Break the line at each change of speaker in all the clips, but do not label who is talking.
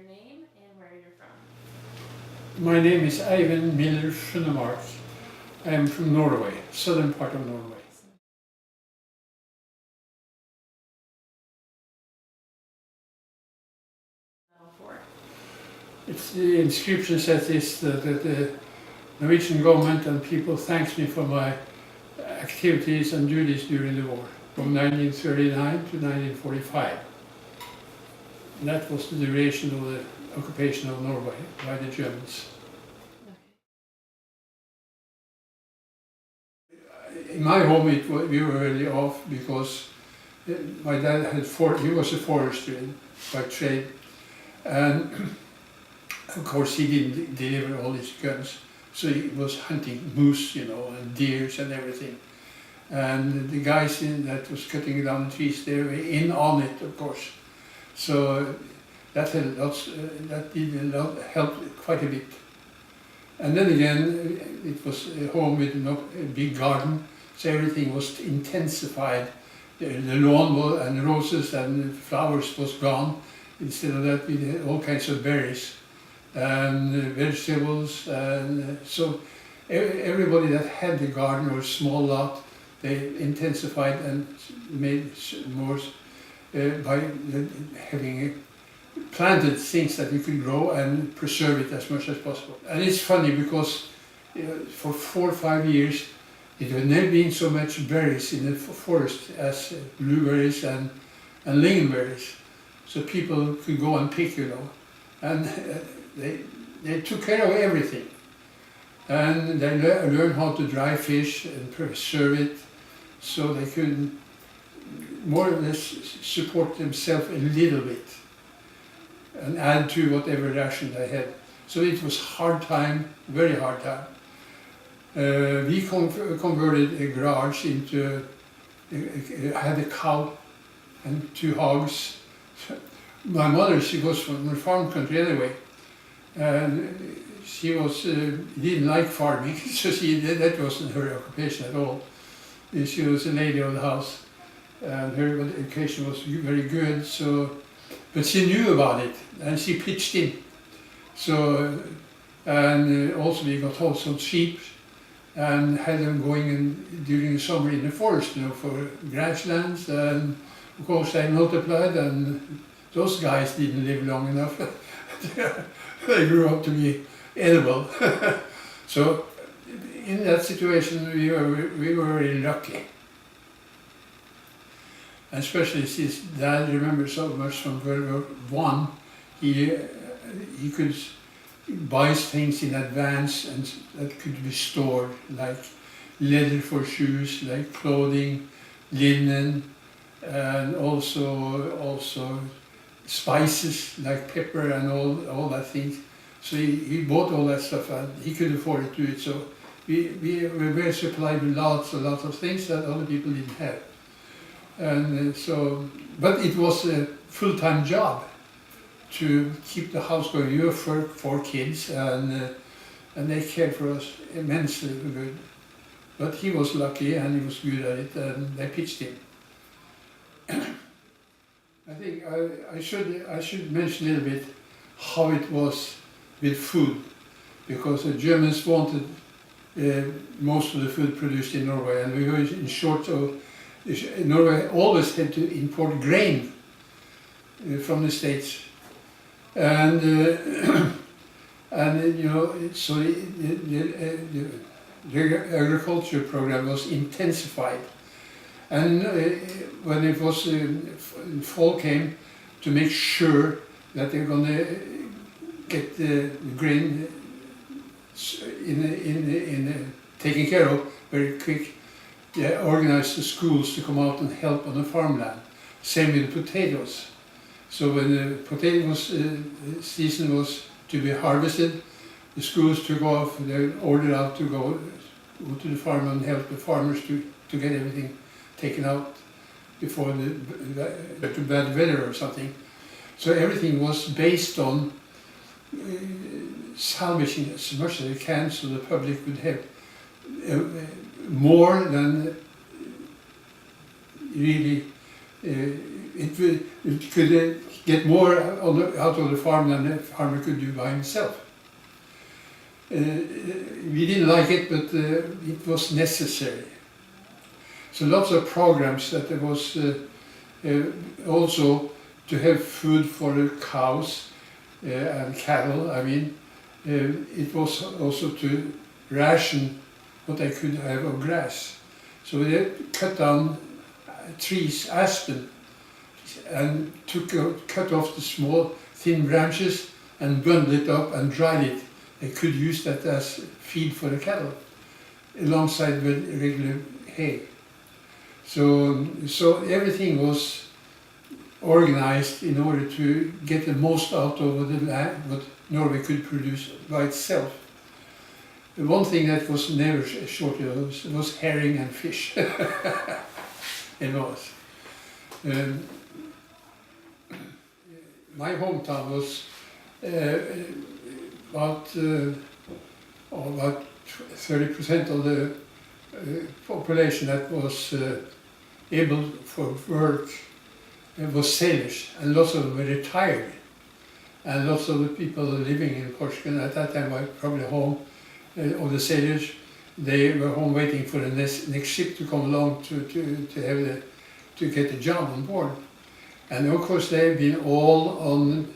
your name and where you're from.
My name is Eivind Funnemark. I am from Norway, southern part of Norway. The inscription says this, that the Norwegian government and people thanks me for my activities and duties during the war, from 1939 to 1945. And that was the duration of the occupation of Norway by the Germans. In my home, we were really off because my dad he was a forester by trade, and of course he didn't deliver all his guns, so he was hunting moose, and deers and everything. And the guys that was cutting down the trees, they were in on it, of course. So that had helped quite a bit. And then again, it was a home with a big garden, so everything was intensified. The lawn and roses and flowers was gone. Instead of that, we had all kinds of berries and vegetables. And so everybody that had the garden or a small lot, they intensified and made more by having planted things that you could grow and preserve it as much as possible. And it's funny because for 4 or 5 years it had never been so much berries in the forest as blueberries and lingonberries. So people could go and pick, and they took care of everything. And they learned how to dry fish and preserve it, so they could more or less support themselves a little bit and add to whatever ration they had. So it was hard time, very hard time. We converted a garage into, had a cow and 2 hogs. My mother, she was from the farm country anyway, and she didn't like farming, so that wasn't her occupation at all. She was a lady of the house, and her education was very good, but she knew about it, and she pitched in. So, and also we got hold of some sheep, and had them going in during the summer in the forest, for grasslands, and of course they multiplied, and those guys didn't live long enough. They grew up to be edible. So in that situation we were very lucky. And especially since Dad remembers so much from World War I, he could buy things in advance and that could be stored, like leather for shoes, like clothing, linen, and also spices like pepper and all that things. So he bought all that stuff and he could afford to do it. So we were very supplied with lots of things that other people didn't have. And but it was a full-time job to keep the house going. We were 4 kids, and they cared for us immensely good. But he was lucky and he was good at it, and they pitched him. I think I should mention a little bit how it was with food, because the Germans wanted most of the food produced in Norway, and we were in short of. Norway always had to import grain from the States, and so the agriculture program was intensified. And when it was fall came, to make sure that they're going to get the grain taken care of very quick, they organized the schools to come out and help on the farmland. Same with the potatoes. So when the potato season was to be harvested, the schools took off. They were ordered out to go to the farm and help the farmers to get everything taken out before the bad weather or something. So everything was based on salvaging as much as they can, so the public would have more than really it could get more out of the farm than the farmer could do by himself. We didn't like it, but it was necessary. So lots of programs that there was also to have food for the cows and cattle. I mean, it was also to ration what they could have of grass. So they cut down trees, aspen, and cut off the small thin branches and bundled it up and dried it. They could use that as feed for the cattle, alongside with regular hay. So everything was organized in order to get the most out of the land, what Norway could produce by itself. The one thing that was never shortage of was herring and fish. It was. My hometown was about 30% of the population that was able for work was sailors, and lots of them were retired. And lots of the people living in Portugal at that time were probably home, of the sailors, they were home waiting for the next ship to come along to get the job on board. And of course they've been all on,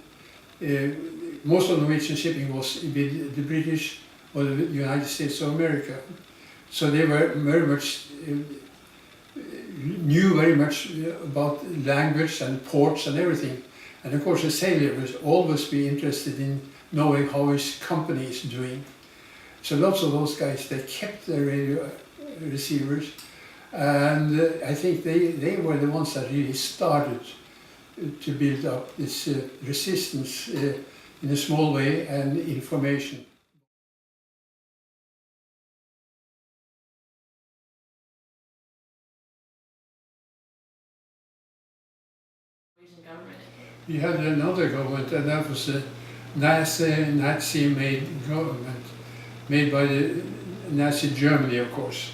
most of the Norwegian shipping was with the British or the United States of America. So they were very much, knew very much about language and ports and everything. And of course a sailor will always be interested in knowing how his company is doing. So lots of those guys, they kept their radio receivers, and I think they were the ones that really started to build up this resistance in a small way and information. We had another government, and that was a Nazi-made government, made by the Nazi Germany, of course.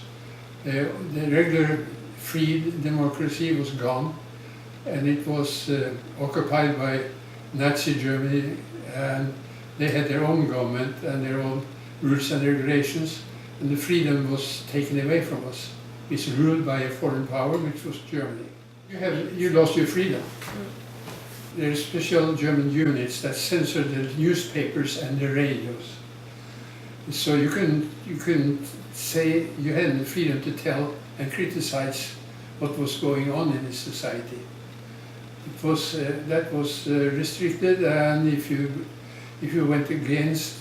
The regular free democracy was gone, and it was occupied by Nazi Germany, and they had their own government and their own rules and regulations, and the freedom was taken away from us. It's ruled by a foreign power, which was Germany. You lost your freedom. There are special German units that censor the newspapers and the radios. So you couldn't say, you had the freedom to tell and criticize what was going on in the society. It was that was restricted, and if you went against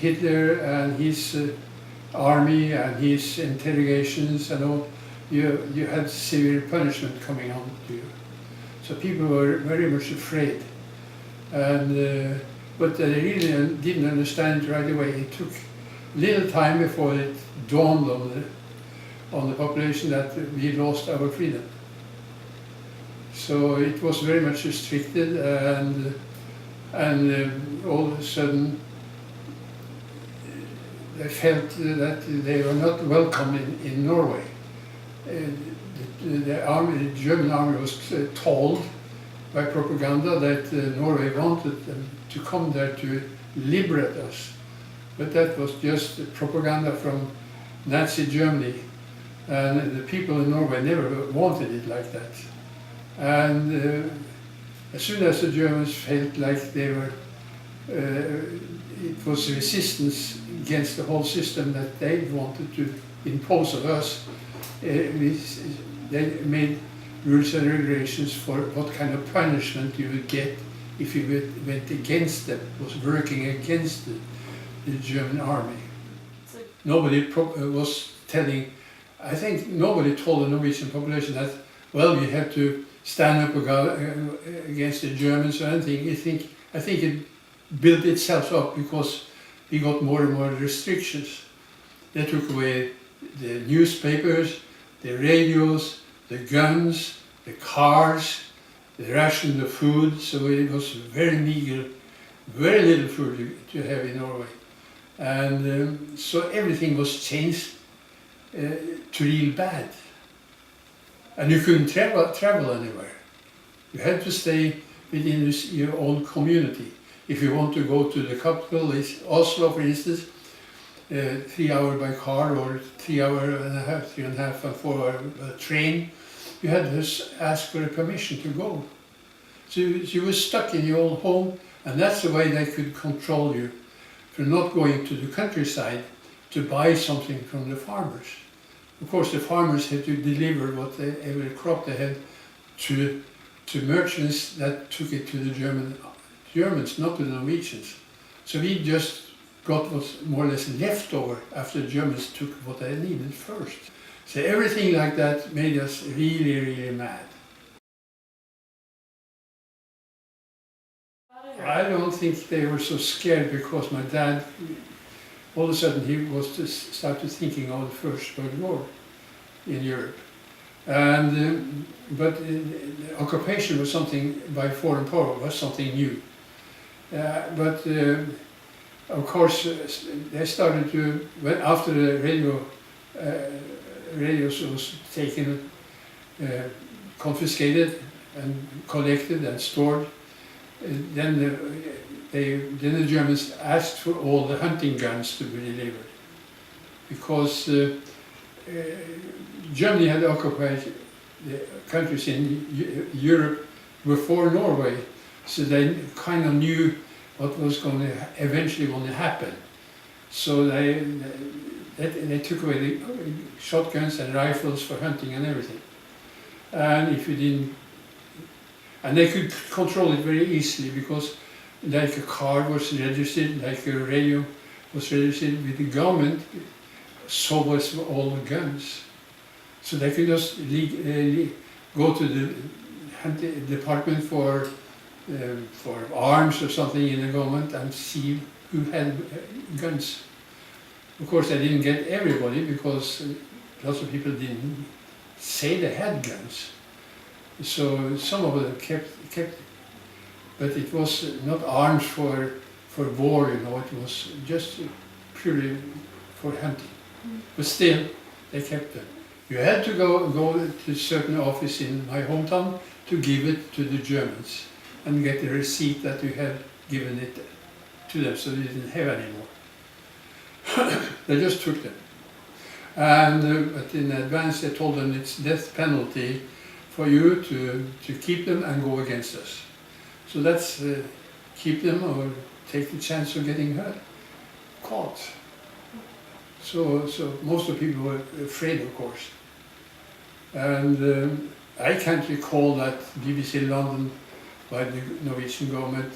Hitler and his army and his interrogations and all, you had severe punishment coming on to you. So people were very much afraid, and but they really didn't understand right away. It took little time before it dawned on the population that we lost our freedom. So it was very much restricted, and all of a sudden they felt that they were not welcome in Norway. The German army was told by propaganda that Norway wanted them to come there to liberate us. But that was just propaganda from Nazi Germany, and the people in Norway never wanted it like that. And as soon as the Germans felt like they were, it was resistance against the whole system that they wanted to impose on us, they made rules and regulations for what kind of punishment you would get if you went against them, was working against the German army. So nobody was telling, I think nobody told the Norwegian population that, well, you have to stand up against the Germans or anything. I think it built itself up because we got more and more restrictions. They took away the newspapers, the radios, the guns, the cars, the ration of food, so it was very meager, very little food to have in Norway. And so everything was changed to real bad. And you couldn't travel anywhere. You had to stay within your own community. If you want to go to the capital, Oslo for instance, 3 hours by car or 3 hours and a half, 3.5 and 4 hours train, you had to ask for a permission to go. So you were stuck in your own home, and that's the way they could control you for not going to the countryside to buy something from the farmers. Of course, the farmers had to deliver every crop they had to merchants that took it to the Germans, not to the Norwegians. So we just got what's more or less left over after the Germans took what they needed first. So everything like that made us really, really mad. I don't think they were so scared because my dad, all of a sudden he was just started thinking of the First World War in Europe. And, but the occupation was something by foreign power, was something new. Of course, they started to, after the radios was taken, confiscated and collected and stored, then the Germans asked for all the hunting guns to be delivered, because Germany had occupied the countries in Europe before Norway, so they kind of knew what was eventually going to happen. So they took away the shotguns and rifles for hunting and everything. And if you didn't, and they could control it very easily, because like a car was registered, like a radio was registered with the government, so was all the guns. So they could just go to the hunting department for arms or something in the government and see who had guns. Of course, they didn't get everybody, because lots of people didn't say they had guns. So some of them kept it. But it was not arms for war, you know, it was just purely for hunting. But still, they kept them. You had to go to a certain office in my hometown to give it to the Germans and get the receipt that you had given it to them, so they didn't have anymore. They just took them. And but in advance they told them it's death penalty for you to keep them and go against us. So that's keep them or take the chance of getting hurt, caught. So most of the people were afraid, of course. And I can't recall that BBC London, by the Norwegian government,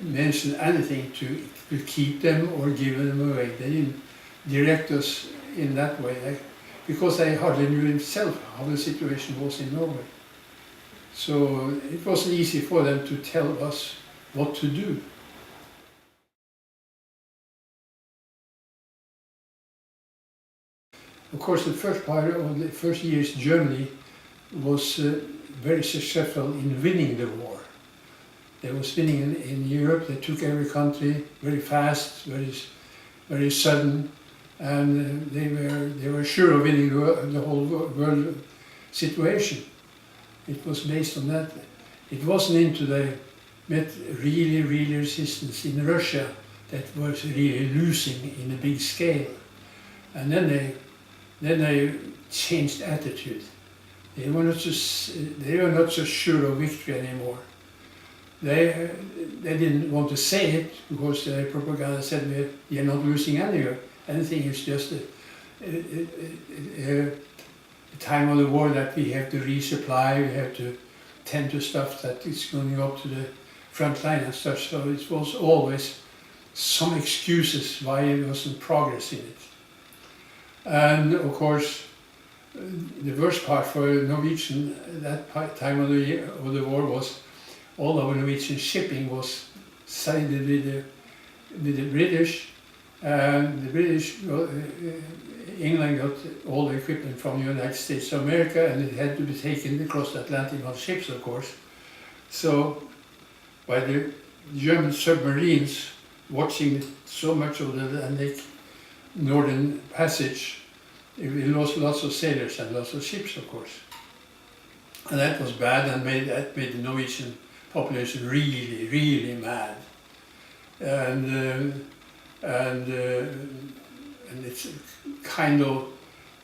mentioned anything to keep them or give them away. They didn't direct us in that way, because they hardly knew themselves how the situation was in Norway. So it wasn't easy for them to tell us what to do. Of course, the first part of the first years, Germany was very successful in winning the war. They was winning in Europe. They took every country very fast, very sudden, and they were sure of winning the whole world situation. It was based on that. It wasn't until they met really resistance in Russia that was really losing in a big scale, and then they changed attitude. They were not so sure of victory anymore. They didn't want to say it, because the propaganda said we are not losing anything. It's just a time of the war that we have to resupply, we have to tend to stuff that is going up to the front line and such. So it was always some excuses why there wasn't progress in it. And of course, the worst part for Norwegian that time of the war was all our Norwegian shipping was sided with the British, and the British, England got all the equipment from the United States of America, and it had to be taken across the Atlantic on ships, of course. So, by the German submarines watching so much of the Atlantic Northern Passage, we lost lots of sailors and lots of ships, of course. And that was bad, and that made the Norwegian population really, really mad. And it's kind of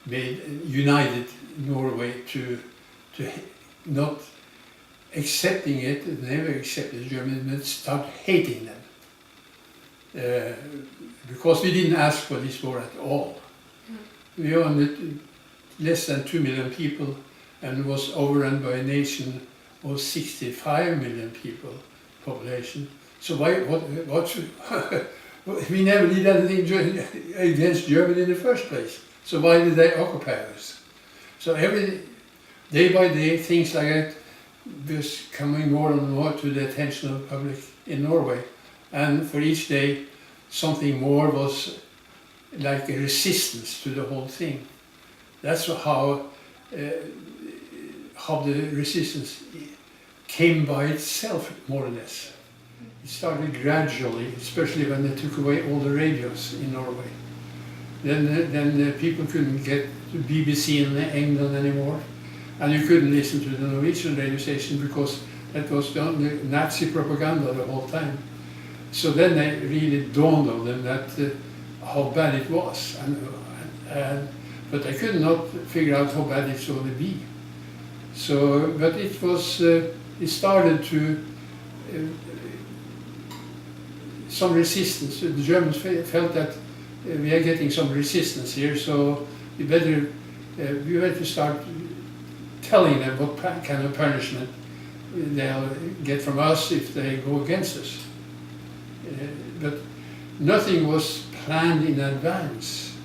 united Norway to not accepting it, never accepted Germany, but start hating them. Because we didn't ask for this war at all. We owned less than 2 million people and was overrun by a nation of 65 million people population. So what should, we never did anything against Germany in the first place. So why did they occupy us? So day by day, things like that was coming more and more to the attention of the public in Norway. And for each day, something more was like a resistance to the whole thing. That's how the resistance came by itself, more or less. It started gradually, especially when they took away all the radios in Norway. Then people couldn't get the BBC in England anymore, and you couldn't listen to the Norwegian radio station because that was the Nazi propaganda the whole time. So then they really dawned on them that how bad it was, but they could not figure out how bad it's going to be. So, but it started to some resistance. The Germans felt that we are getting some resistance here, so we better start telling them what kind of punishment they'll get from us if they go against us. But nothing was planned in advance.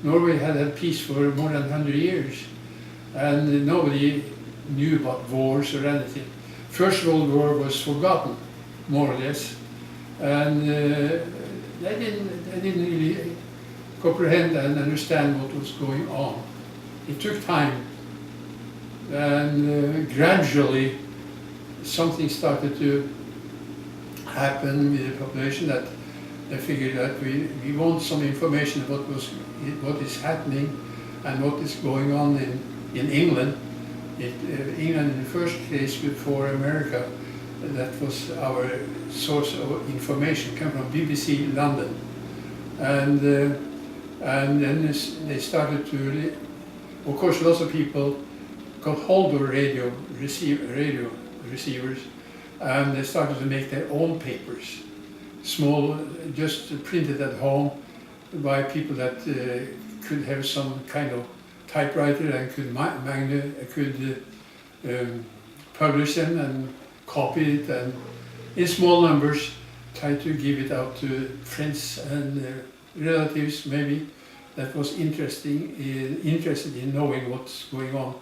Norway had had peace for more than 100 years, and nobody knew about wars or anything. First World War was forgotten, more or less, and they didn't really comprehend and understand what was going on. It took time, and gradually something started to happen with the population that they figured that we want some information about what is happening and what is going on in England. England in the first place before America, that was our source of information, came from BBC London. And then they started to, of course, lots of people got hold of radio receivers, and they started to make their own papers, small, just printed at home by people that could have some kind of typewriter and could publish them and copy it, and in small numbers try to give it out to friends and relatives maybe that was interested in knowing what's going on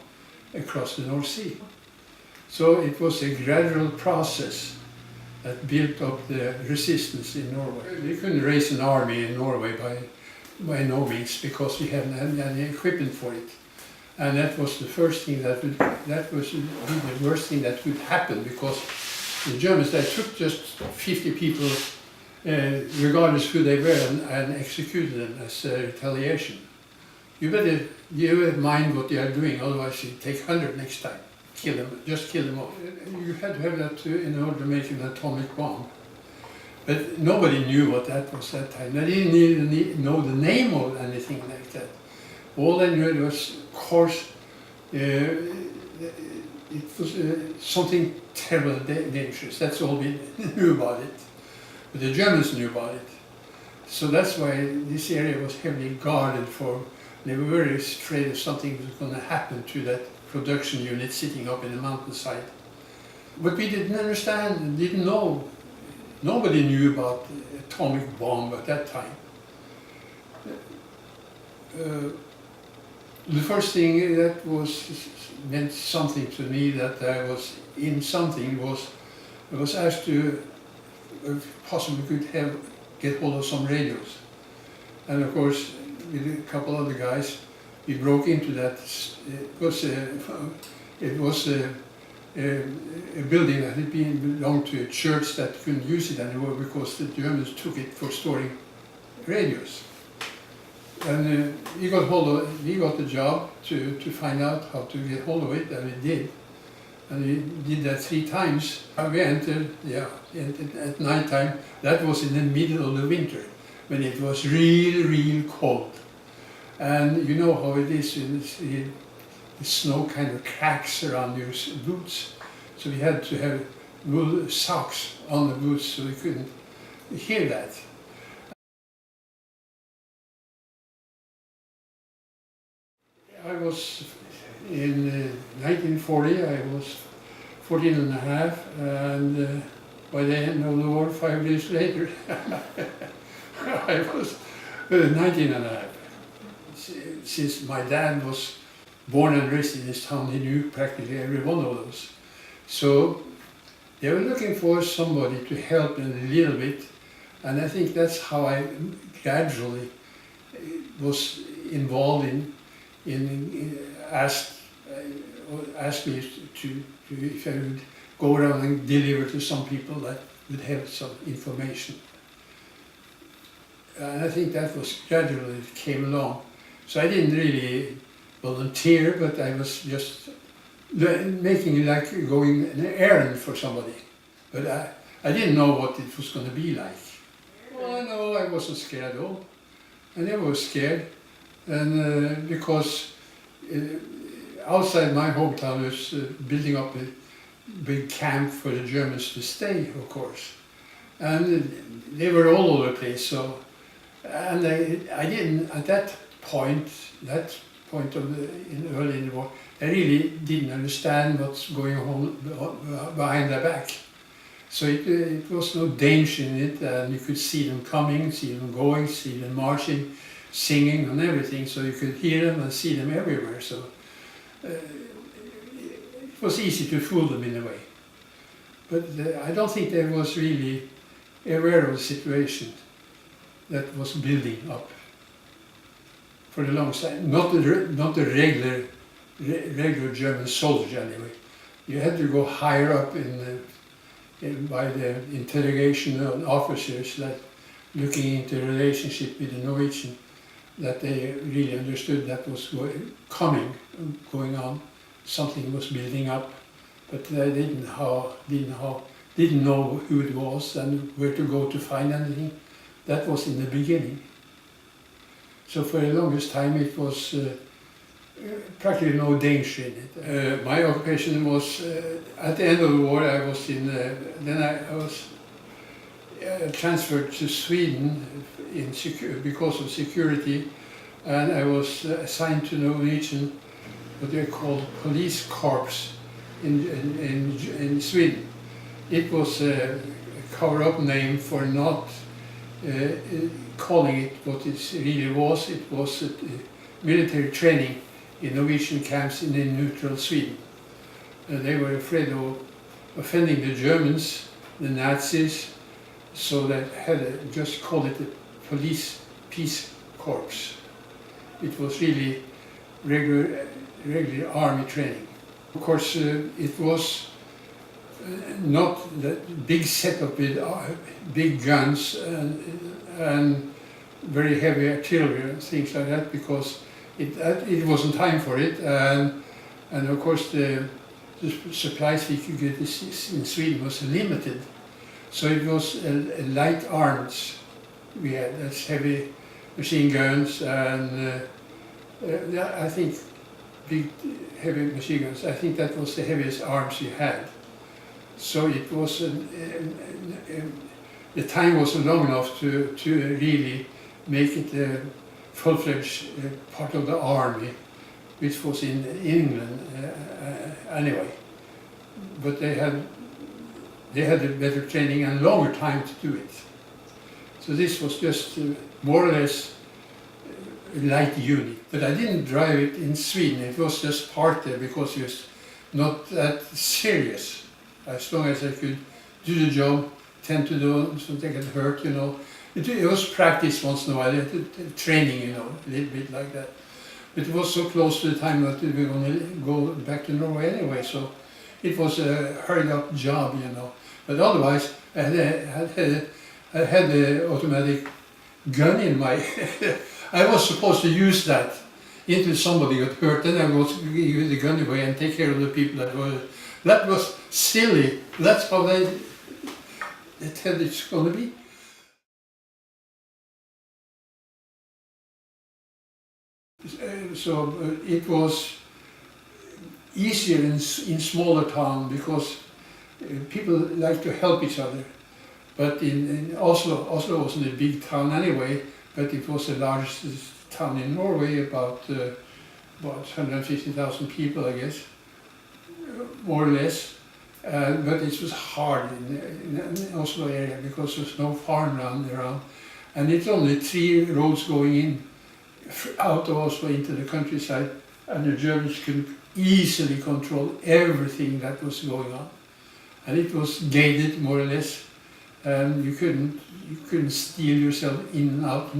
across the North Sea. So it was a gradual process that built up the resistance in Norway. We couldn't raise an army in Norway by no means, because we hadn't had any equipment for it. And that was the first thing that was the worst thing that could happen, because the Germans, they took just 50 people, regardless who they were, and executed them as retaliation. You better mind what they are doing, otherwise you take 100 next time. Kill them, just kill them off. You had to have that in order to make an atomic bomb. But nobody knew what that was that time. They didn't even know the name of anything like that. All they knew was, of course, it was something terrible, dangerous. That's all we knew about it. But the Germans knew about it. So that's why this area was heavily guarded for. They were very afraid if something was going to happen to that production unit sitting up in the mountainside. But we didn't understand, didn't know. Nobody knew about the atomic bomb at that time. The first thing that meant something to me, that I was in something, was I was asked to, if possibly could get hold of some radios. And of course, with a couple other guys, we broke into that. It was a building that had belonged to a church that couldn't use it anymore because the Germans took it for storing radios. And we got the job to find out how to get hold of it, and we did. And we did that 3 times. And we entered, at night time. That was in the middle of the winter, when it was real cold. And you know how it is, the snow kind of cracks around your boots. So we had to have wool socks on the boots so we couldn't hear that. I was, in 1940, I was 14 and a half, and by the end of the war, 5 days later, I was 19 and a half. Since my dad was born and raised in this town, he knew practically every one of those. So they were looking for somebody to help them a little bit, and I think that's how I gradually was involved asked me to if I would go around and deliver to some people that would have some information. And I think that was gradually it came along. So I didn't really volunteer, but I was just making like going an errand for somebody. But I didn't know what it was going to be like. Well, no, I wasn't scared at all. I never was scared. And because outside my hometown was building up a big camp for the Germans to stay, of course. And they were all over the place, so, and I didn't, at that point early in the war, I really didn't understand what's going on behind their back. So it was no danger in it, and you could see them coming, see them going, see them marching, singing and everything, so you could hear them and see them everywhere. So it was easy to fool them in a way. But I don't think they was really aware of the situation that was building up for a long time. Not the regular German soldier anyway. You had to go higher up by the interrogation of officers that looking into the relationship with the Norwegian, that they really understood that was going on. Something was building up, but they didn't know who it was and where to go to find anything. That was in the beginning. So for the longest time it was practically no danger in it. My occupation was, at the end of the war, I was then I was transferred to Sweden because of security, and I was assigned to Norwegian, what they call police corps in Sweden. It was a cover-up name for not calling it what it really was. It was military training in Norwegian camps in neutral Sweden. They were afraid of offending the Germans, the Nazis, so they had just called it the police peace corps. It was really regular army training. Of course, it was not that big setup with big guns and very heavy artillery and things like that, because it wasn't time for it, and of course the supplies we could get in Sweden was limited. So it was light arms we had, that's heavy machine guns and I think big heavy machine guns. I think that was the heaviest arms we had. So it was the time wasn't long enough to really make it a full-fledged part of the army, which was in England anyway. But they had a better training and longer time to do it. So this was just more or less a light unit. But I didn't drive it in Sweden. It was just part there because it was not that serious. As long as I could do the job, tend to do so they get hurt, you know. It was practice once in a while, training, you know, a little bit like that. But it was so close to the time that we were going to go back to Norway anyway, so it was a hurried up job, you know. But otherwise, I had the automatic gun in my... I was supposed to use that until somebody got hurt, then I was give the gun away and take care of the people that were That was silly. That's how they said it's going to be. So it was easier in smaller towns because people like to help each other. But in Oslo wasn't a big town anyway, but it was the largest town in Norway, about 150,000 people, I guess, more or less. But it was hard in the Oslo area because there was no farmland around. And it's only 3 roads going in out of Oslo into the countryside, and the Germans could easily control everything that was going on. And it was gated more or less, and you couldn't steal yourself in and out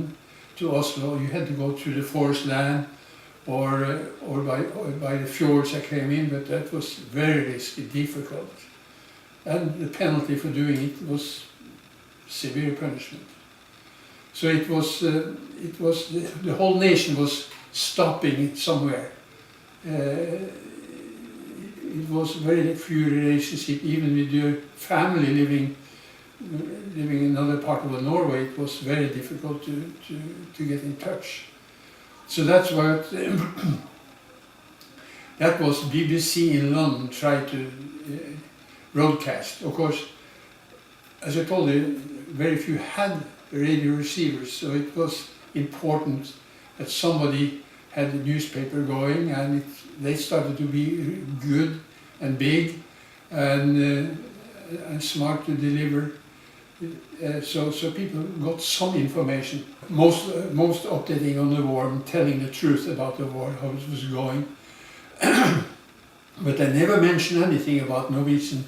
to Oslo. You had to go through the forest land or by the fjords that came in, but that was very risky, difficult. And the penalty for doing it was severe punishment. So it was the whole nation was stopping somewhere. It was very few relationships, even with your family living in another part of Norway. It was very difficult to get in touch. So that's what that was BBC in London tried to broadcast. Of course, as I told you, very few had radio receivers, so it was important that somebody had a newspaper going, and they started to be good and big and smart to deliver. So people got some information, most updating on the war and telling the truth about the war, how it was going. But they never mentioned anything about Norwegians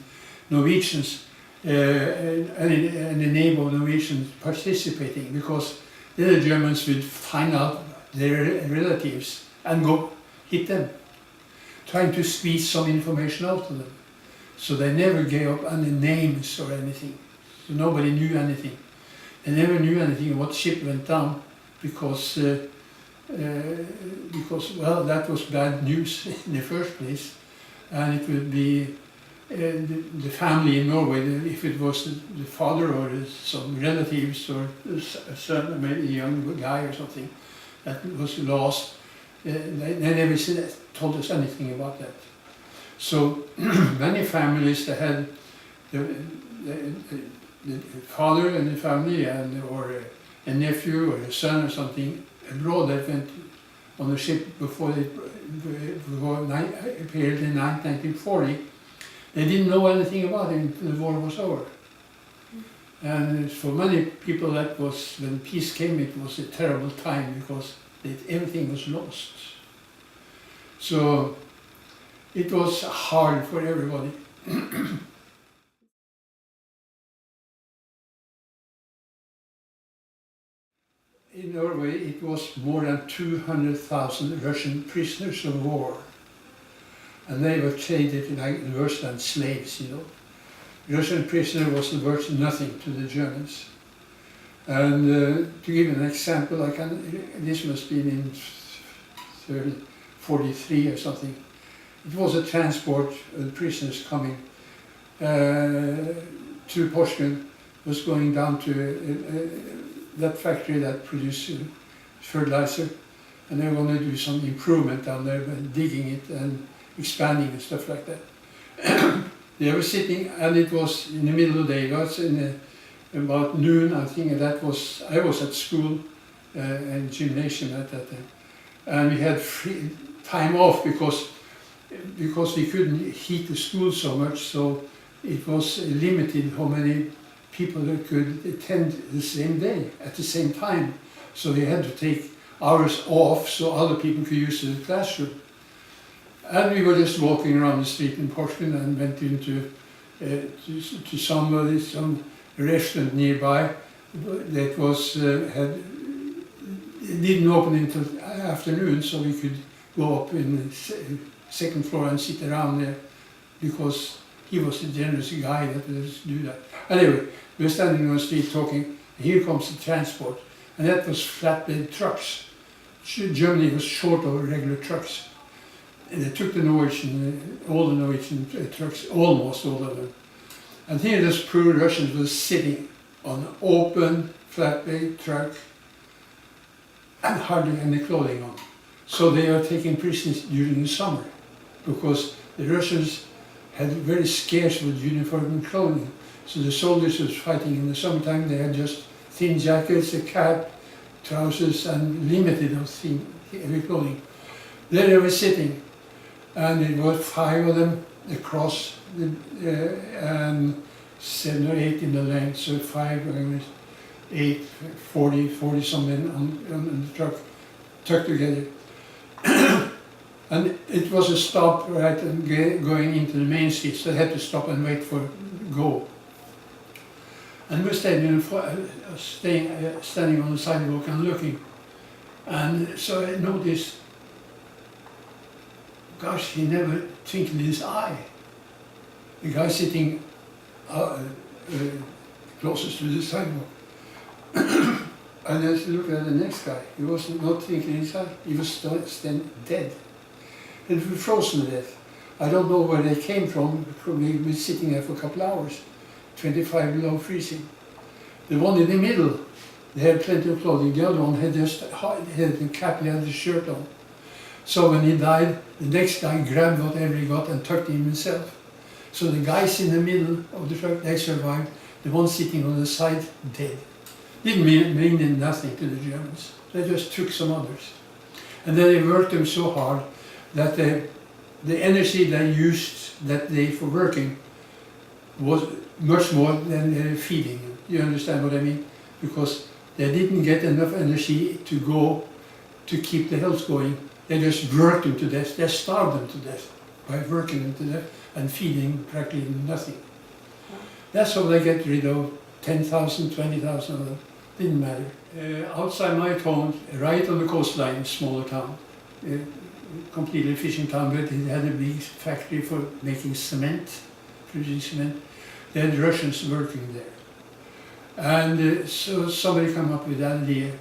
and the name of Norwegians participating, because then the Germans would find out their relatives and go hit them, trying to squeeze some information out of them. So they never gave up any names or anything. So nobody knew anything. They never knew anything what ship went down because well, that was bad news in the first place, and it would be the family in Norway, if it was the father or some relatives or a son, maybe a young guy or something that was lost, they never told us anything about that. So many families that had the father in the family or a nephew or a son or something abroad that went on the ship before appeared in 1940. They didn't know anything about it until the war was over. And for many people that was, when peace came, it was a terrible time because everything was lost. So it was hard for everybody. In Norway, it was more than 200,000 Russian prisoners of war. And they were treated like worse than slaves, you know. Russian prisoner was worth nothing to the Germans. And to give an example, this must be in 1943 or something. It was a transport of prisoners coming to Porsgrunn, was going down to that factory that produced fertilizer, and they were going to do some improvement down there by digging it and expanding and stuff like that. They were sitting, and it was in the middle of the day. It was about noon, I think. And I was at school and gymnasium at that time, and we had free time off because we couldn't heat the school so much. So it was limited how many people that could attend the same day at the same time. So they had to take hours off so other people could use the classroom. And we were just walking around the street in Porsgrunn and went into to some restaurant nearby that was it didn't open until afternoon, so we could go up in the second floor and sit around there because he was a generous guy that would just do that. Anyway, we were standing on the street talking. Here comes the transport, and that was flatbed trucks. Germany was short of regular trucks. they took the Norwegian, all the Norwegian trucks, almost all of them. And here this poor Russians was sitting on an open flatbed truck and hardly any clothing on. So they are taking prisoners during the summer because the Russians had very scarce with uniform and clothing. So the soldiers was fighting in the summertime, they had just thin jackets, a cap, trousers, and limited of thin, heavy clothing. There they were sitting, and it was 5 of them across, and 7 or 8 in the length, so 5, 8, 40 something on the truck, tucked together. And it was a stop right and going into the main street, so they had to stop and wait for go. And we stayed standing on the sidewalk and looking. And so I noticed, gosh, he never twinkled his eye. The guy sitting closest to the sidewalk. And as you look at the next guy, he was not twinkling his eye, he was still dead. He was frozen to death. I don't know where they came from, probably been sitting there for a couple of hours, 25 below freezing. The one in the middle, they had plenty of clothing, the other one had just had the cap, he had the shirt on. So when he died, the next guy grabbed whatever he got and tucked him himself. So the guys in the middle of the truck, they survived. The one sitting on the side, dead. Didn't mean nothing to the Germans. They just took some others. And then they worked them so hard that the energy they used that day for working was much more than feeding. You understand what I mean? Because they didn't get enough energy to go to keep the health going. They just worked them to death. They starved them to death by working them to death and feeding practically nothing. That's how they get rid of 10,000, 20,000 of them. Didn't matter. Outside my town, right on the coastline, a smaller town, completely fishing town, but it had a big factory for making cement, producing cement. They had Russians working there. And so somebody came up with the idea,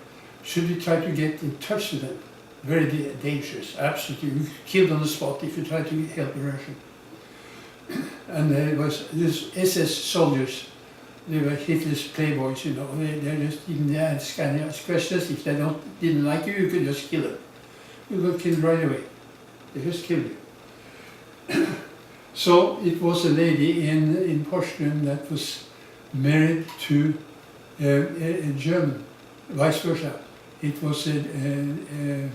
should we try to get in touch with them? Very dangerous, absolutely. You killed on the spot if you try to help a Russian. And there was these SS soldiers, they were Hitler's playboys, you know. They just didn't ask any questions. If they didn't like you, you could just kill them. You got killed right away. They just killed you. So it was a lady in Porsgrunn that was married to a German, vice versa. It was a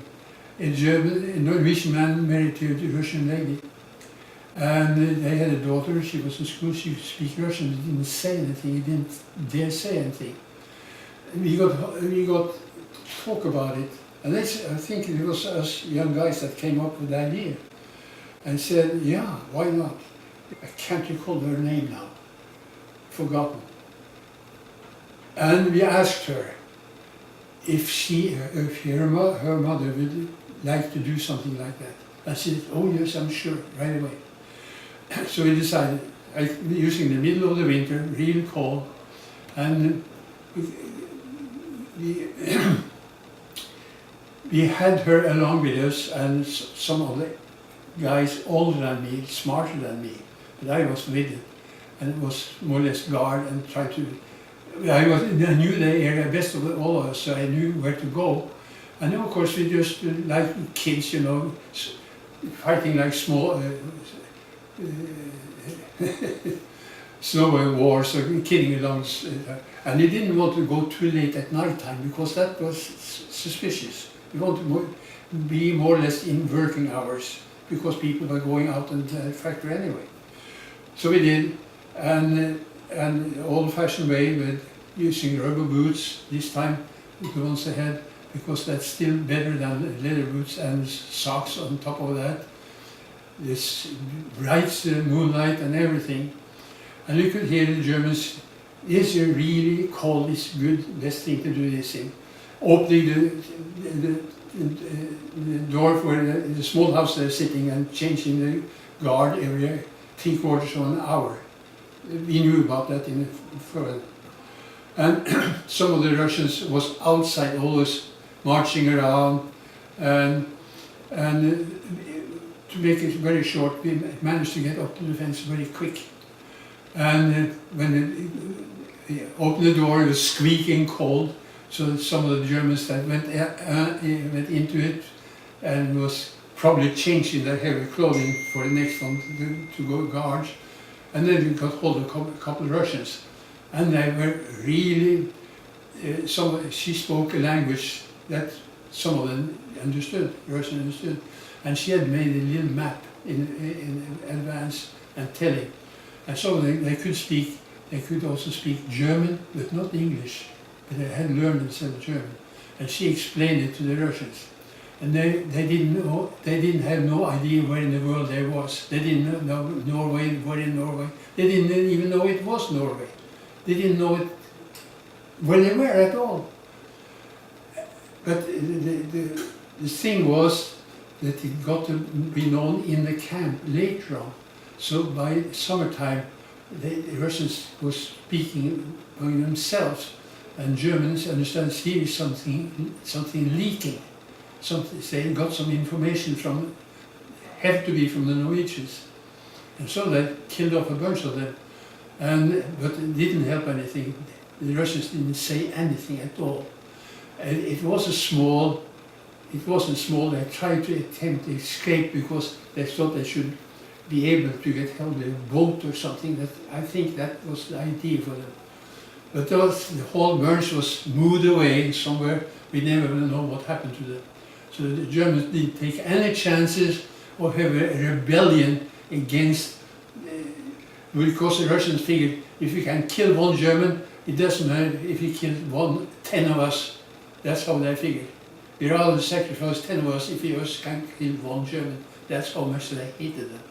Norwegian man married to a Russian lady. And they had a daughter, she was in school, she could speak Russian, he didn't say anything, he didn't dare say anything. And we got talk about it. And I think it was us young guys that came up with the idea. And said, yeah, why not? I can't recall her name now, forgotten. And we asked her if her mother would like to do something like that. I said, oh yes, I'm sure, right away. So we decided, using the middle of the winter, really cold, and we had her along with us, and some of the guys older than me, smarter than me, but I was with it, and it was more or less guard and try to. I knew the area best of all of us, so I knew where to go. And then of course we just like kids, you know, fighting like small snow wars or kidding along. And they didn't want to go too late at night time because that was suspicious. We want to be more or less in working hours because people were going out in the factory anyway. So we did, and old-fashioned way with using rubber boots this time, the ones they had, because that's still better than leather boots, and socks on top of that. This bright moonlight and everything. And you could hear the Germans, is it really cold, it's good, best thing to do this thing. Opening the door for the small house they're sitting and changing the guard area 3/4 of an hour. We knew about that in the front. And some of the Russians was outside, always marching around, and to to make it very short, we managed to get up to the fence very quick. And when they opened the door, it was squeaking cold. So some of the Germans that went into it and was probably changing their heavy clothing for the next one to go guard. And then we got hold of a couple of Russians. And they were really, she spoke a language that some of them understood, Russian understood. And she had made a little map in advance and telling. And so they could speak, they could also speak German, but not English. But they had learned themselves German. And she explained it to the Russians. And they didn't have no idea where in the world they was. They didn't know Norway, where in Norway. They didn't even know it was Norway. They didn't know it where they were at all. But the thing was that it got to be known in the camp later on. So by summertime, the Russians were speaking among themselves, and Germans understand here is something leaking. They got some information from, had to be from the Norwegians. And so they killed off a bunch of them. But it didn't help anything. The Russians didn't say anything at all. And it wasn't small, they tried to attempt to escape because they thought they should be able to get held with a boat or something. I think that was the idea for them. But the whole bunch was moved away somewhere. We never will know what happened to them. So the Germans didn't take any chances of having a rebellion against, because the Russians figured if we can kill one German, it doesn't matter if we kill 10 of us. That's how they figured. We rather sacrifice 10 of us if we can kill one German. That's how much they hated them.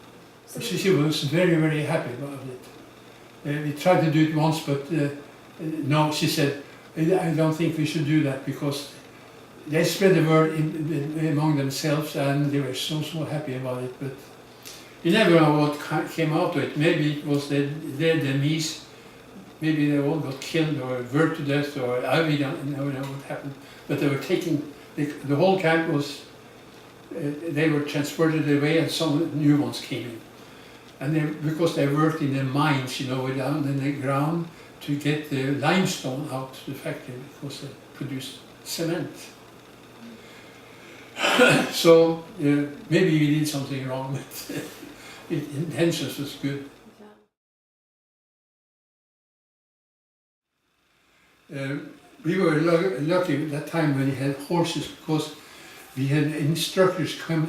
So she was very, very happy about it. We tried to do it once, but no, she said, I don't think we should do that because they spread the word among themselves and they were so happy about it. But you never know what came out of it. Maybe it was their demise. Maybe they all got killed or burned to death, or we don't know what happened. But they were taking, the whole camp was, they were transported away and some new ones came in. And because they worked in the mines, down in the ground to get the limestone out to the factory because they produced cement. So maybe we did something wrong, but intentions was good. We were lucky at that time when we had horses because we had instructors come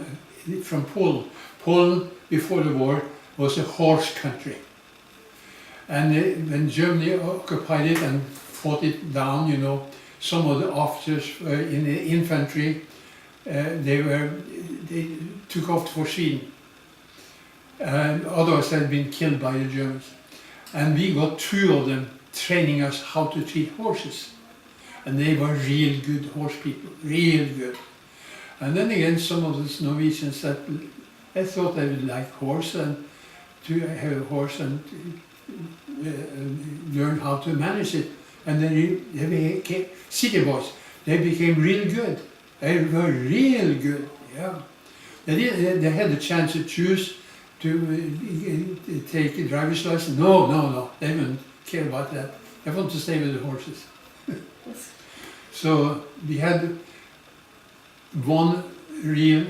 from Poland. Poland, before the war, was a horse country. And when Germany occupied it and fought it down, some of the officers in the infantry, they took off for Sweden. And others had been killed by the Germans. And we got 2 of them training us how to treat horses. And they were real good horse people, real good. And then again, some of these Norwegians that I thought they would like horse and to have a horse and learn how to manage it. And then they became city boys. They became real good. They were real good, yeah. They had the chance to choose to take a driver's license. No, they didn't care about that. They want to stay with the horses. So we had one real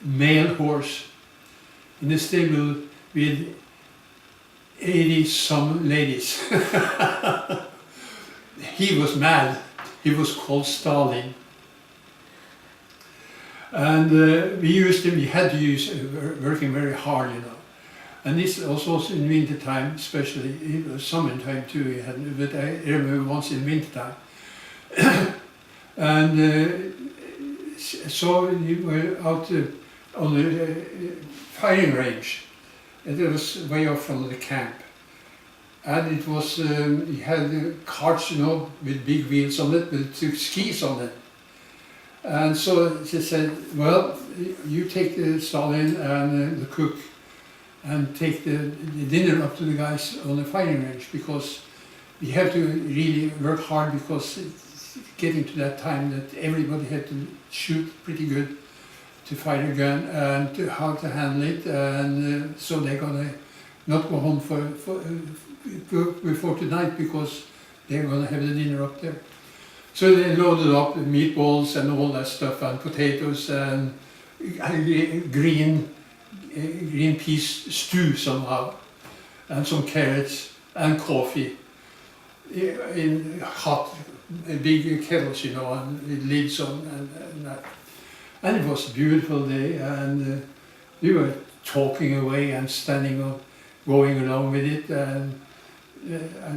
male horse in the stable with 80-some ladies. He was mad. He was called Stalin. And we had to use working very hard, And this was also in winter time, especially. It was summertime too, but I remember once in winter time. And so we were out on the firing range. And it was way off from the camp. And it was, we had carts, with big wheels on it, with 2 skis on it. And so she said, well, you take the Stalin and the cook and take the dinner up to the guys on the firing range because we have to really work hard because it's getting to that time that everybody had to shoot pretty good to fight a gun and to how to handle it, and so they're gonna not go home before tonight because they're gonna have the dinner up there. So they loaded up meatballs and all that stuff, and potatoes and green peas stew somehow, and some carrots and coffee in hot big kettles, you know, and with lids on and that. And it was a beautiful day, and we were talking away and standing up, going along with it, and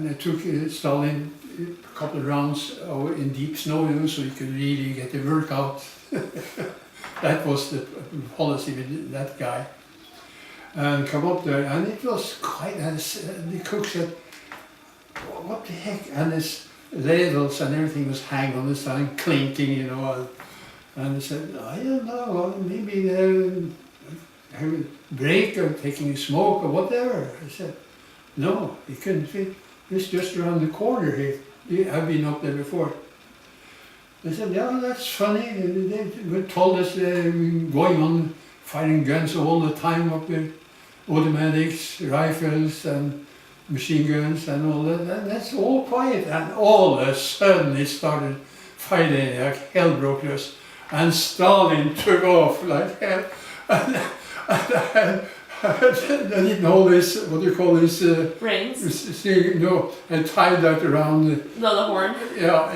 I took Stalin a couple of rounds in deep snow, you know, so you could really get the workout. That was the policy with that guy. And come up there, and it was quite, and the cook said, what the heck? And his ladles and everything was hanging on the side, clinking, you know. And I said, I don't know, maybe they're having a break or taking a smoke or whatever. I said, no, he couldn't fit. It's just around the corner here. I've been up there before. I said, yeah, that's funny. They told us going on firing guns all the time up there. Automatics, rifles and machine guns and all that. And that's all quiet. And all of a sudden it started fighting like hell broke loose. And Stalin took off like hell. And I didn't hold this, what do you call this?
Rings?
No, I tied that around.
The horn?
Yeah,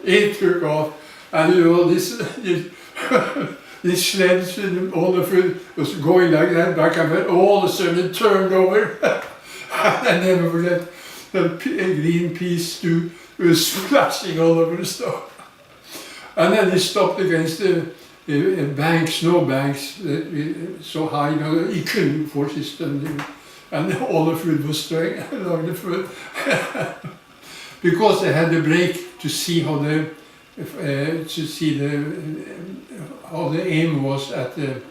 it took off. And you know, this sleds and all the food was going like that back and forth. All of a sudden it turned over. I never forget the green pea stew was splashing all over the stove. And then he stopped against the bank, snow banks, so high, you know, he couldn't force his stomach. And all the food was staying along the food. Because they had the break to see how how the aim was at the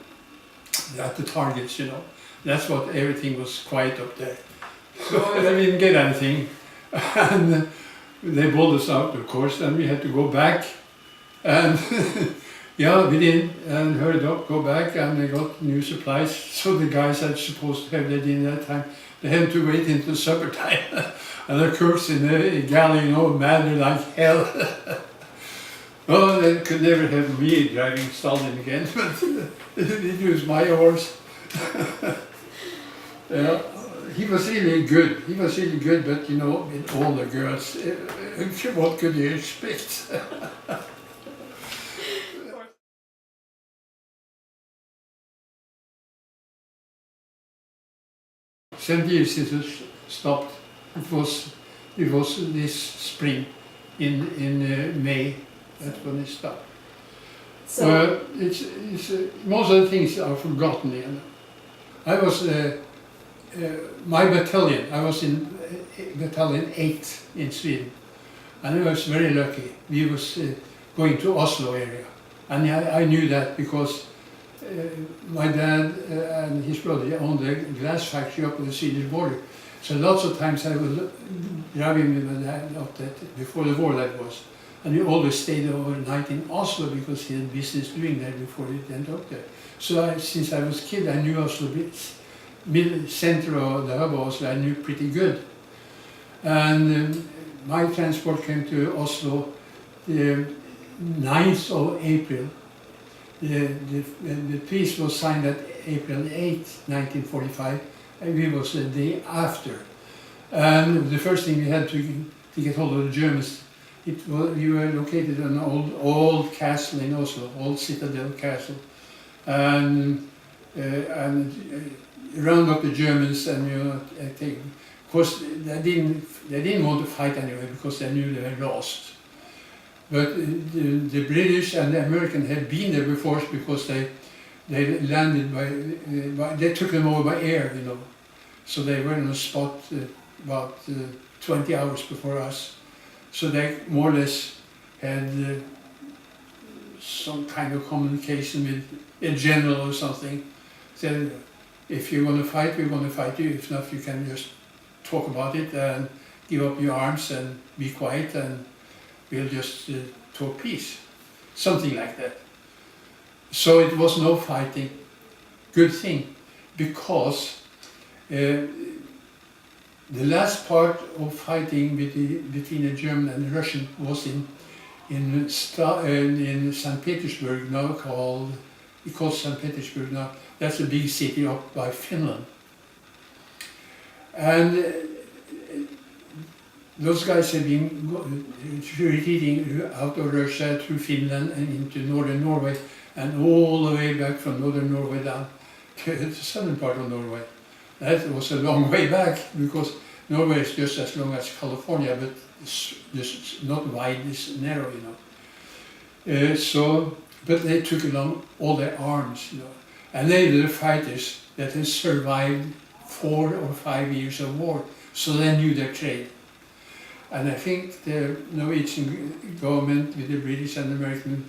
targets, you know. That's what everything was quiet up there. So they didn't get anything. And they pulled us out, of course, and we had to go back. And yeah, we did, and hurried up, go back, and they got new supplies. So the guys that supposed to have their dinner that time, they had to wait until supper time. And the cooks in the galley, you know, mad like hell. Oh, they could never have me driving Stalin again, but it was my horse. Yeah, he was really good. He was really good, but you know, with all the girls, what could you expect? Seven years since it stopped. It was this spring in May. That's when it stopped. So it's most of the things are forgotten. You know, I was my battalion. I was in battalion 8 in Sweden, and I was very lucky. We was going to Oslo area, and I knew that because. My dad and his brother owned a glass factory up on the Swedish border. So lots of times I was driving with my dad up that, before the war that was. And we always stayed overnight in Oslo because he had business doing that before he went up there. So since I was a kid, I knew Oslo, middle center of the hub of Oslo, I knew pretty good. And my transport came to Oslo the 9th of April. The peace was signed at April 8, 1945, and we was the day after. And the first thing we had to get hold of the Germans, we were located in an old castle in Oslo, old citadel castle, and round up the Germans, and you know, of course they didn't want to fight anyway because they knew they were lost. But the British and the Americans had been there before because they landed they took them over by air, you know. So they were on a spot about 20 hours before us. So they more or less had some kind of communication with a general or something. Said, if you're going to fight, we're going to fight you. If not, you can just talk about it and give up your arms and be quiet, and we'll just talk peace. Something like that. So it was no fighting. Good thing, because the last part of fighting between the German and the Russian was in St. Petersburg, now called St. Petersburg now. That's a big city up by Finland. And those guys have been retreating out of Russia through Finland and into northern Norway, and all the way back from northern Norway down to the southern part of Norway. That was a long way back, because Norway is just as long as California, but it's just not wide, it's narrow, you know. But they took along all their arms, you know. And they were the fighters that had survived 4 or 5 years of war, so they knew their trade. And I think the Norwegian government with the British and American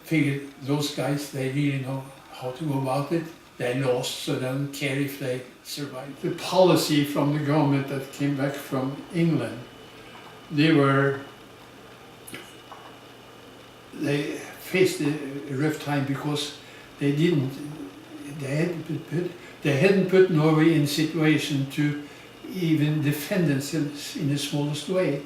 figured those guys, they really know how to go about it. They lost, so they don't care if they survive. The policy from the government that came back from England, they faced a rough time because they hadn't put Norway in a situation to even defend themselves in the smallest way,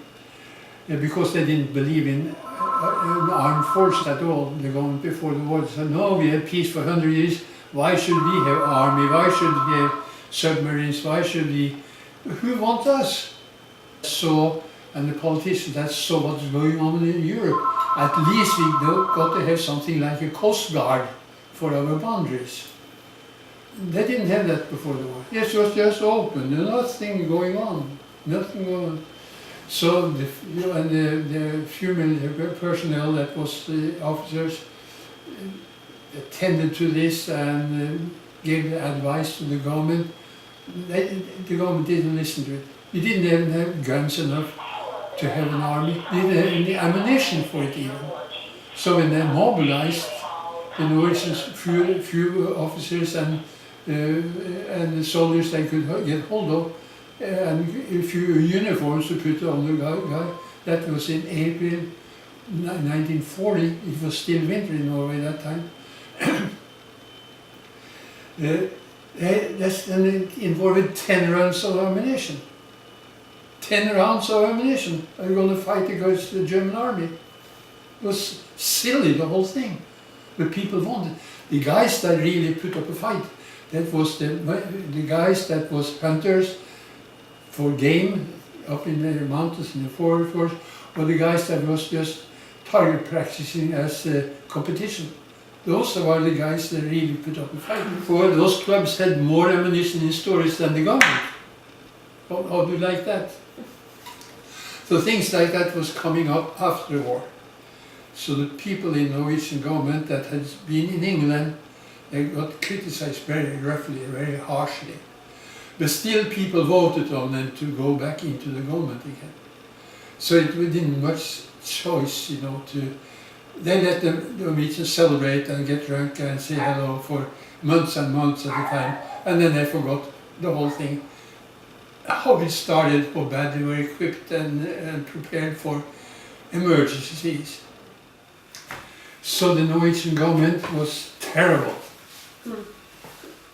because they didn't believe in an armed force at all. The government before the war said, no, we have peace for 100 years. Why should we have army? Why should we have submarines? Why should we? Who wants us? So, and the politicians, that's so what's going on in Europe. At least we got to have something like a coast guard for our boundaries. They didn't have that before the war. It was just open, nothing going on, nothing going on. So the few military personnel that was the officers attended to this and gave advice to the government. The government didn't listen to it. We didn't even have guns enough to have an army. We didn't have any ammunition for it even. So when they mobilized the Norwegians, few officers and the soldiers they could get hold of, and a few uniforms to put on the guy. That was in April 1940. It was still winter in Norway that time. That's involved 10 rounds of ammunition. 10 rounds of ammunition. Are you going to fight against the German army? It was silly, the whole thing. But people wanted. The guys that really put up a fight, that was the guys that was hunters for game up in the mountains in the forest, or the guys that was just target practicing as a competition. Those were the guys that really put up a fight. For those clubs had more ammunition in storage than the government. How do you like that? So things like that was coming up after the war. So the people in the Norwegian government that had been in England, they got criticized very roughly, very harshly. But still people voted on them to go back into the government again. So it didn't much choice, you know, they let the Norwegians celebrate and get drunk and say hello for months and months at a time, and then they forgot the whole thing. How it started, how bad they were equipped and prepared for emergencies. So the Norwegian government was terrible.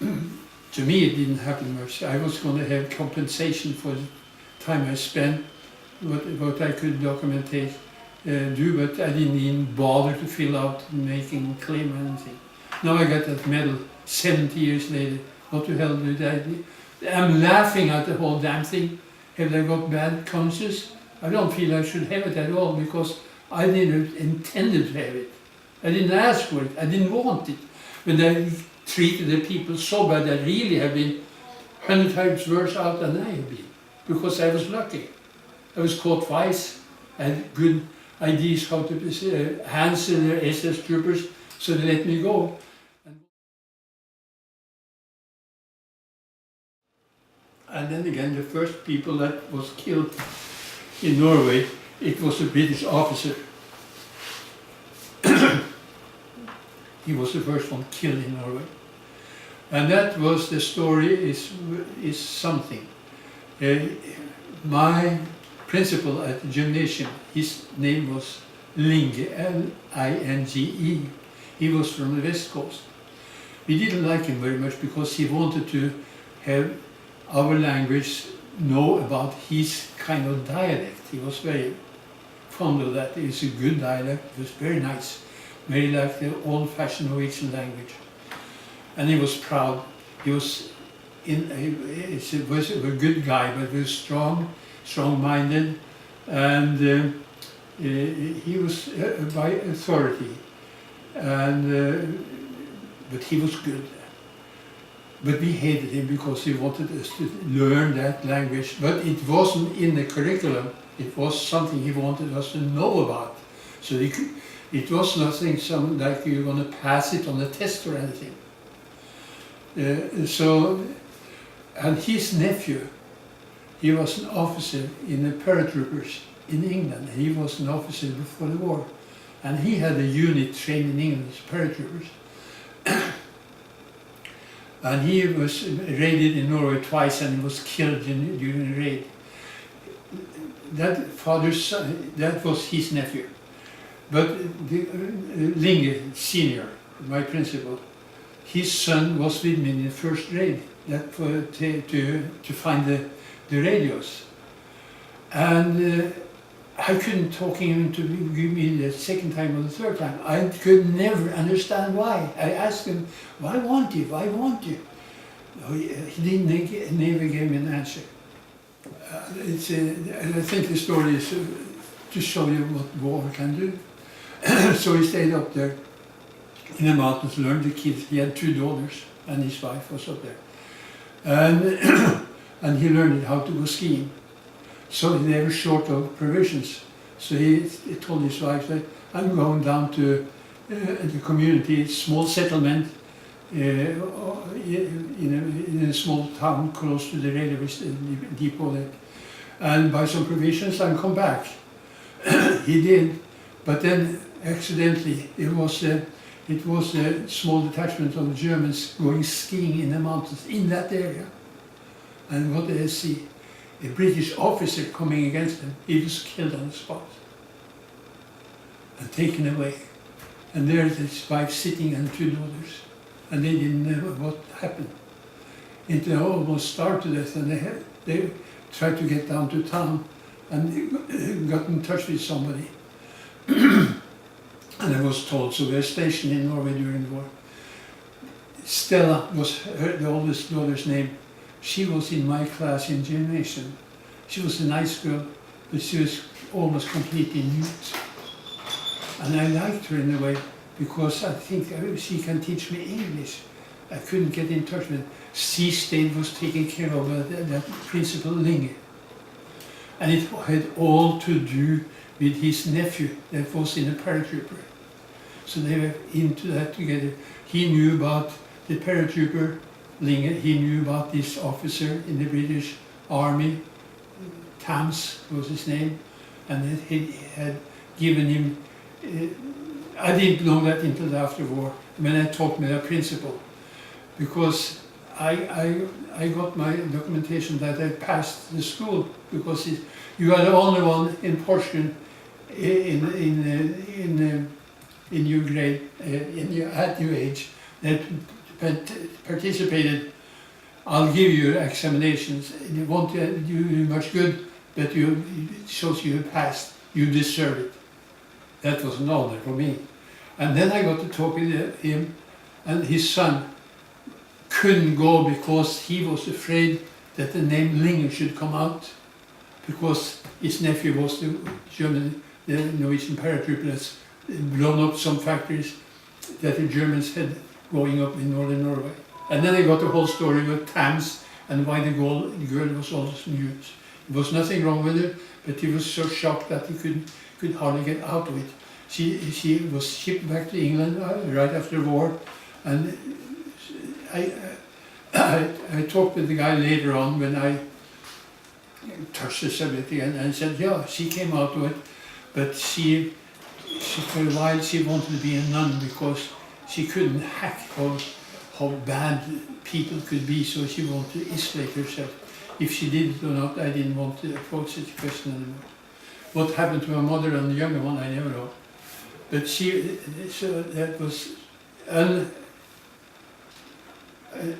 To me it didn't happen much. I was going to have compensation for the time I spent, what I could documentate, do, but I didn't even bother to fill out making a claim or anything. Now I got that medal 70 years later. What the hell did I do? I'm laughing at the whole damn thing. Have I got bad conscience? I don't feel I should have it at all, because I didn't intend to have it. I didn't ask for it. I didn't want it. When they treated the people so bad, I really have been 100 times worse out than I have been, because I was lucky. I was caught twice. I had good ideas how to answer the SS troopers, so they let me go. And then again, the first people that was killed in Norway, it was a British officer. He was the first one killed in Norway. And that was the story is something. My principal at the gymnasium, his name was Linge, L-I-N-G-E. He was from the West Coast. We didn't like him very much because he wanted to have our language know about his kind of dialect. He was very fond of that. It's a good dialect. It was very nice, very like the old-fashioned Norwegian language. And he was proud. He was was a good guy, but he was strong-minded, and he was by authority. And but he was good. But we hated him because he wanted us to learn that language. But it wasn't in the curriculum. It was something he wanted us to know about. So it was nothing like you're going to pass it on a test or anything. And his nephew, he was an officer in the paratroopers in England. He was an officer before the war. And he had a unit trained in England as paratroopers. And he was raided in Norway twice and was killed during the raid. That father's son, that was his nephew. But Linge Senior, my principal, his son was with me in the first raid to find the radios. And I couldn't talk him into give me the second time or the third time. I could never understand why. I asked him, "Why want you? Why want you?" No, he never gave me an answer. I think the story is to show you what war can do. So he stayed up there in the mountains, learned the kids. He had 2 daughters, and his wife was up there. And he learned how to go skiing. So they were short of provisions. So he told his wife that I'm going down to the community, small settlement, in a small town close to the railway depot there, and buy some provisions and come back. He did, but then accidentally it was a small detachment of Germans going skiing in the mountains in that area. And what did they see? A British officer coming against him. He was killed on the spot and taken away. And there's his wife sitting and 2 daughters. And they didn't know what happened. They almost starved to death, and they tried to get down to town and got in touch with somebody. And I was told, so we were stationed in Norway during the war. Stella was the oldest daughter's name. She was in my class in gymnasium. She was a nice girl, but she was almost completely mute. And I liked her in a way, because I think she can teach me English. I couldn't get in touch with her. Seastead was taking care of that Principal Linge. And it had all to do with his nephew that was in a paratrooper. So they were into that together. He knew about the paratrooper Linge, he knew about this officer in the British Army, Tams was his name, and he had given him, I didn't know that until after war, when I talked with a principal, because I got my documentation that I passed the school, because you are the only one in Porsgrunn in your grade, at your age, that participated. I'll give you examinations. It won't do you much good, but it shows you passed. You deserve it. That was an honor for me. And then I got to talk with him, and his son couldn't go because he was afraid that the name Linge should come out, because his nephew was the Norwegian paratrooper that's blown up some factories that the Germans had going up in northern Norway. And then I got the whole story with Tams and why the girl was always mute. There was nothing wrong with her, but he was so shocked that he could hardly get out of it. She was shipped back to England right after the war, and I talked with the guy later on when I touched the subject again, and said, yeah, she came out of it, but she for a while she wanted to be a nun because she couldn't hack how bad people could be, so she wanted to isolate herself. If she did it or not, I didn't want to approach such a question anymore. What happened to her mother and the younger one, I never know. But so that was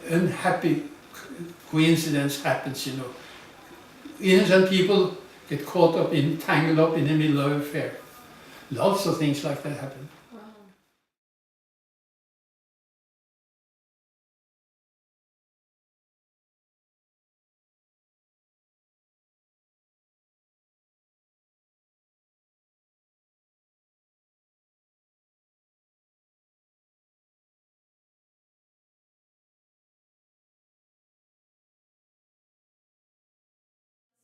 unhappy coincidence happens, you know. Innocent people get caught up in, tangled up in the middle of an affair. Lots of things like that happen.
Wow.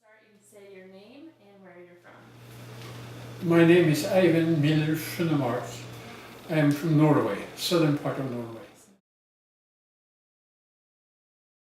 Start, you can say your name and where you're from.
My name is Eivind Funnemark. I am from Norway, southern part of Norway.